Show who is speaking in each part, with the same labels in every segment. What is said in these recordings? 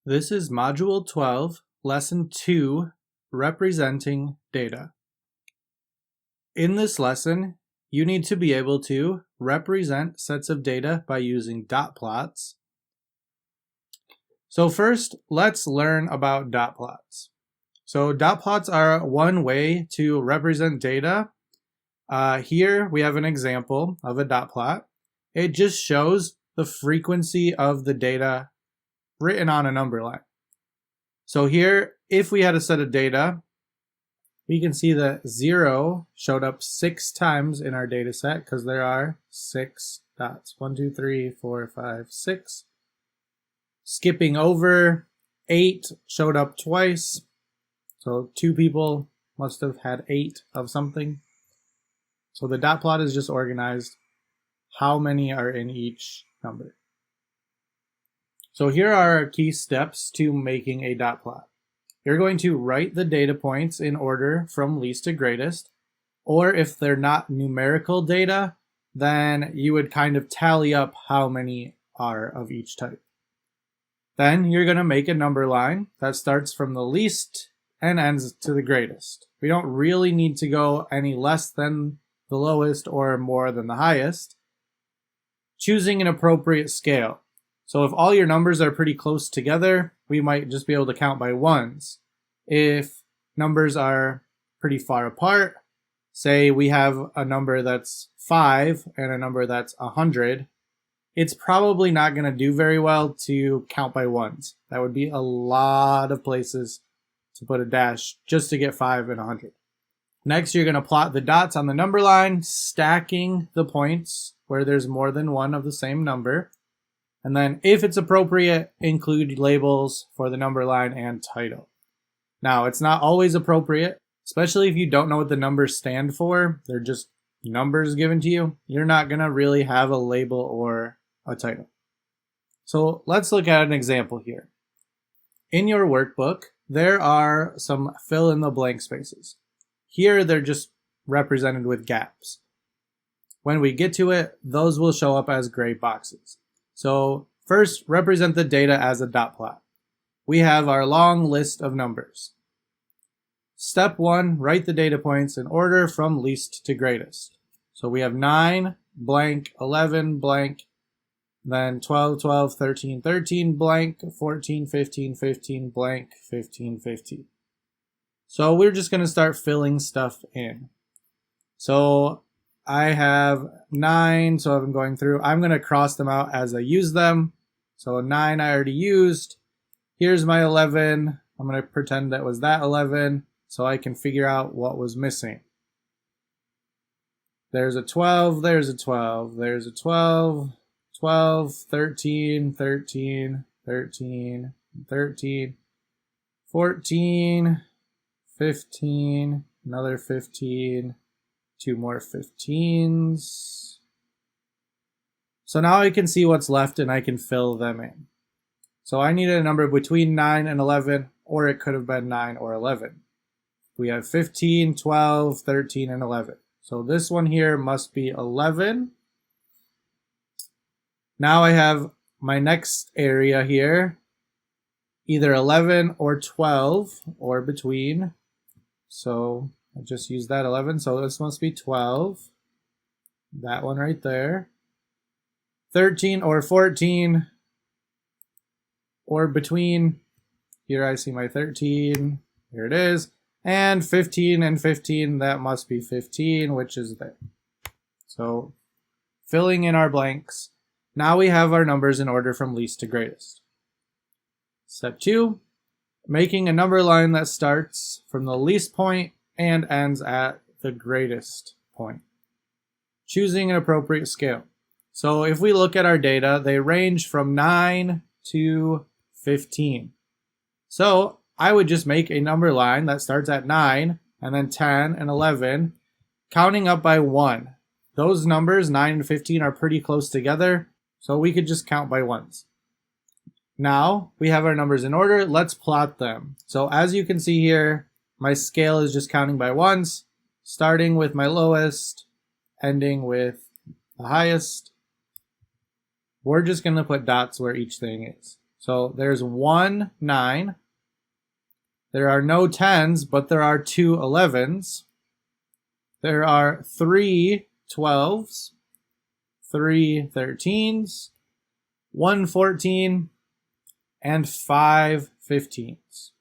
Speaker 1: This is Module 12, Lesson 2, Representing Data. In this lesson, you need to be able to represent sets of data by using dot plots. So first, let's learn about dot plots. So dot plots are one way to represent data. Here we have an example of a dot plot. It just shows the frequency of the data written on a number line. So here, if we had a set of data, we can see that 0 showed up 6 times in our data set because there are 6 dots. 1, 2, 3, 4, 5, 6. Skipping over, 8 showed up twice. So 2 people must have had 8 of something. So the dot plot is just organized how many are in each number. So here are our key steps to making a dot plot. You're going to write the data points in order from least to greatest, or if they're not numerical data, then you would kind of tally up how many are of each type. Then you're going to make a number line that starts from the least and ends to the greatest. We don't really need to go any less than the lowest or more than the highest. Choosing an appropriate scale. So if all your numbers are pretty close together, we might just be able to count by ones. If numbers are pretty far apart, say we have a number that's 5 and a number that's 100, it's probably not going to do very well to count by ones. That would be a lot of places to put a dash just to get 5 and 100. Next, you're going to plot the dots on the number line, stacking the points where there's more than one of the same number. And then, if it's appropriate, include labels for the number line and title. Now, it's not always appropriate, especially if you don't know what the numbers stand for. They're just numbers given to you. You're not going to really have a label or a title. So let's look at an example here. In your workbook, there are some fill in the blank spaces. Here, they're just represented with gaps. When we get to it, those will show up as gray boxes. So first, represent the data as a dot plot. We have our long list of numbers. Step 1, write the data points in order from least to greatest. So we have 9, blank, 11, blank, then 12, 12, 13, 13, blank, 14, 15, 15, blank, 15, 15. So we're just going to start filling stuff in. So I have 9, so I'm going through. I'm going to cross them out as I use them. So 9 I already used. Here's my 11. I'm going to pretend that was that 11 so I can figure out what was missing. There's a 12, there's a 12, there's a 12, 12, 13, 13, 13, 13, 14, 15, another 15, 2 more 15s. So now I can see what's left and I can fill them in. So I needed a number between 9 and 11, or it could have been 9 or 11. We have 15, 12, 13, and 11. So this one here must be 11. Now I have my next area here, either 11 or 12, or between. So I just used that 11, so this must be 12. That one right there. 13 or 14, or between. Here I see my 13. Here it is. And 15 and 15, that must be 15, which is there. So filling in our blanks. Now we have our numbers in order from least to greatest. Step 2, making a number line that starts from the least point and ends at the greatest point. Choosing an appropriate scale. So if we look at our data, they range from 9 to 15. So I would just make a number line that starts at 9 and then 10 and 11, counting up by 1. Those numbers, 9 and 15, are pretty close together, so we could just count by ones. Now we have our numbers in order. Let's plot them. So as you can see here, my scale is just counting by ones, starting with my lowest, ending with the highest. We're just going to put dots where each thing is. So there's 1, 9. There are no 10s, but there are 2 11s. There are 3 12s, 3 13s, 1 14, and 5 15s.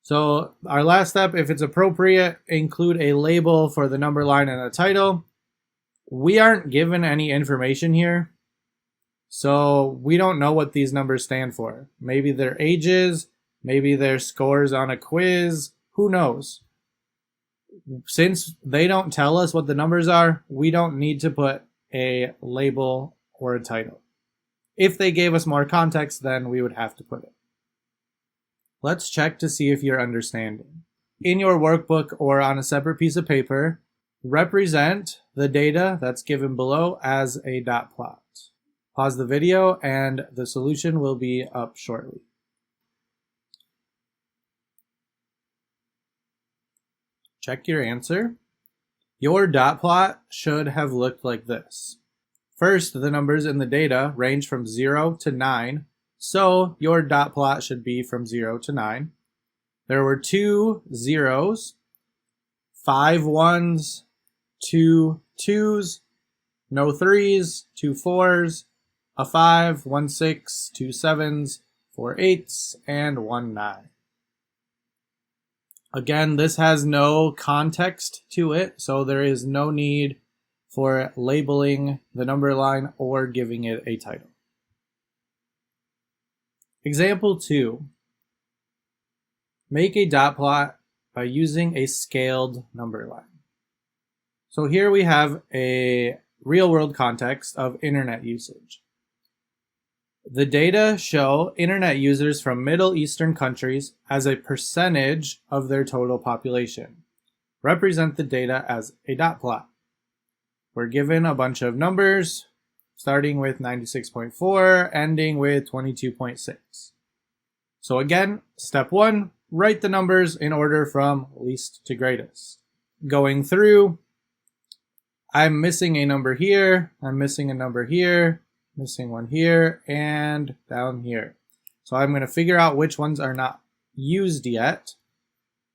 Speaker 1: So our last step, if it's appropriate, include a label for the number line and a title. We aren't given any information here, so we don't know what these numbers stand for. Maybe they're ages, maybe they're scores on a quiz, who knows? Since they don't tell us what the numbers are, we don't need to put a label or a title. If they gave us more context, then we would have to put it. Let's check to see if you're understanding. In your workbook or on a separate piece of paper, represent the data that's given below as a dot plot. Pause the video and the solution will be up shortly. Check your answer. Your dot plot should have looked like this. First, the numbers in the data range from 0 to 9, so your dot plot should be from 0 to 9. There were 2 zeros, 5 1s, 2 2s, no 3s, 2 4s, a 5, 1 6, 2 7s, 4 8s, and 1 9. Again, this has no context to it, so there is no need for labeling the number line or giving it a title. Example 2. Make a dot plot by using a scaled number line. So here we have a real-world context of internet usage. The data show internet users from Middle Eastern countries as a percentage of their total population. Represent the data as a dot plot. We're given a bunch of numbers, starting with 96.4, ending with 22.6. So again, step 1, write the numbers in order from least to greatest. Going through, I'm missing a number here, I'm missing a number here, missing one here, and down here. So I'm going to figure out which ones are not used yet.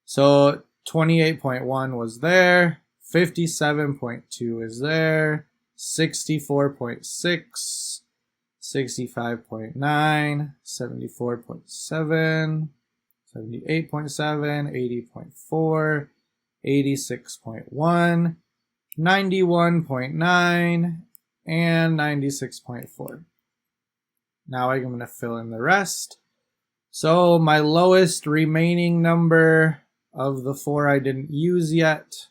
Speaker 1: So 28.1 was there, 57.2 is there, 64.6, 65.9, 74.7, 78.7, 80.4, 86.1, 91.9, and 96.4. Now I'm going to fill in the rest. So my lowest remaining number of the 4 I didn't use yet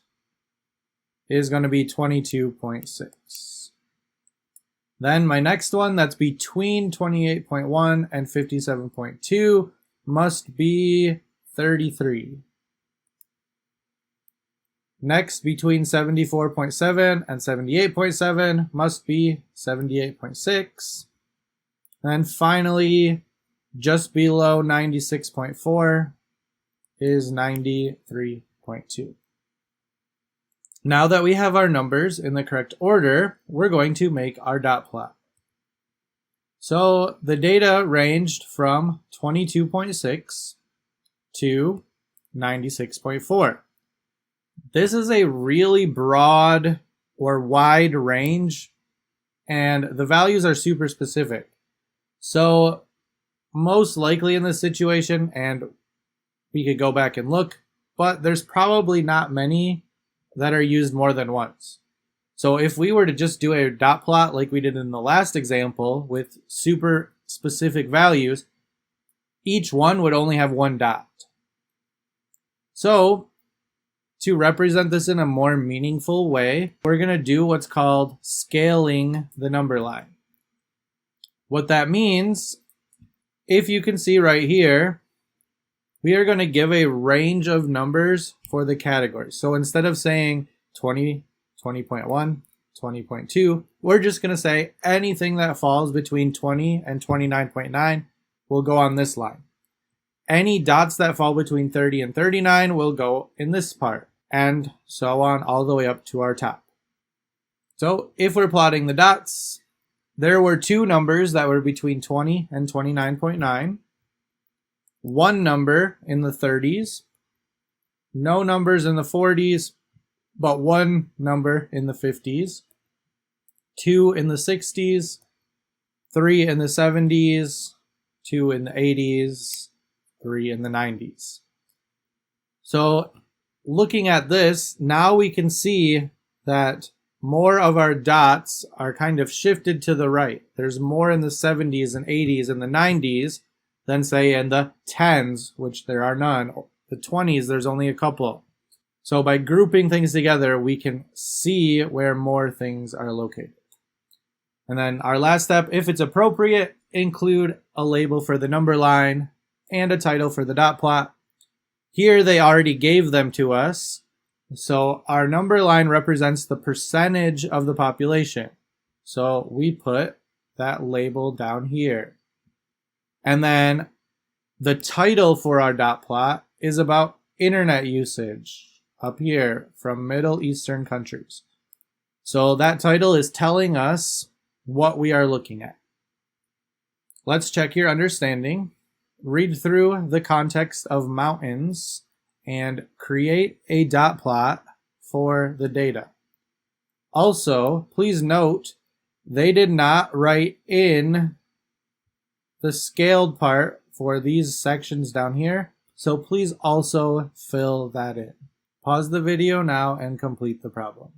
Speaker 1: is going to be 22.6. Then my next one that's between 28.1 and 57.2 must be 33. Next, between 74.7 and 78.7 must be 78.6. And finally, just below 96.4 is 93.2. Now that we have our numbers in the correct order, we're going to make our dot plot. So the data ranged from 22.6 to 96.4. This is a really broad or wide range, and the values are super specific. So most likely in this situation, and we could go back and look, but there's probably not many that are used more than once. So if we were to just do a dot plot like we did in the last example with super specific values, each one would only have one dot. So to represent this in a more meaningful way, we're going to do what's called scaling the number line. What that means, if you can see right here, we are going to give a range of numbers for the categories. So instead of saying 20, 20.1, 20.2, we're just going to say anything that falls between 20 and 29.9 will go on this line. Any dots that fall between 30 and 39 will go in this part, and so on all the way up to our top. So if we're plotting the dots, there were two numbers that were between 20 and 29.9, one number in the 30s, no numbers in the 40s, but one number in the 50s, two in the 60s, three in the 70s, two in the 80s, three in the 90s. So looking at this, now we can see that more of our dots are kind of shifted to the right. There's more in the 70s and 80s and the 90s than, say, in the 10s, which there are none. The 20s, there's only a couple. So by grouping things together, we can see where more things are located. And then our last step, if it's appropriate, include a label for the number line and a title for the dot plot. Here they already gave them to us. So our number line represents the percentage of the population. So we put that label down here. And then the title for our dot plot is about internet usage up here from Middle Eastern countries. So that title is telling us what we are looking at. Let's check your understanding. Read through the context of mountains and create a dot plot for the data. Also, please note, they did not write in the scaled part for these sections down here, so please also fill that in. Pause the video now and complete the problem.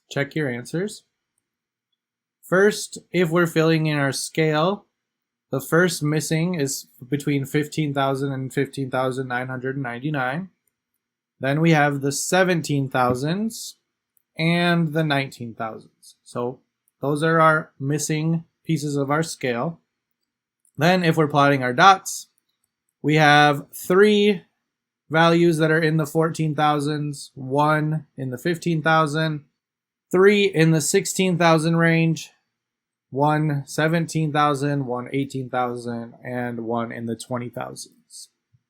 Speaker 1: Check your answers. First, if we're filling in our scale, the first missing is between 15,000 and 15,999. Then we have the 17,000s and the 19,000s. So those are our missing pieces of our scale. Then if we're plotting our dots, we have three values that are in the 14,000s, one in the 15,000, three in the 16,000 range, one 17,000, one 18,000, and one in the 20,000.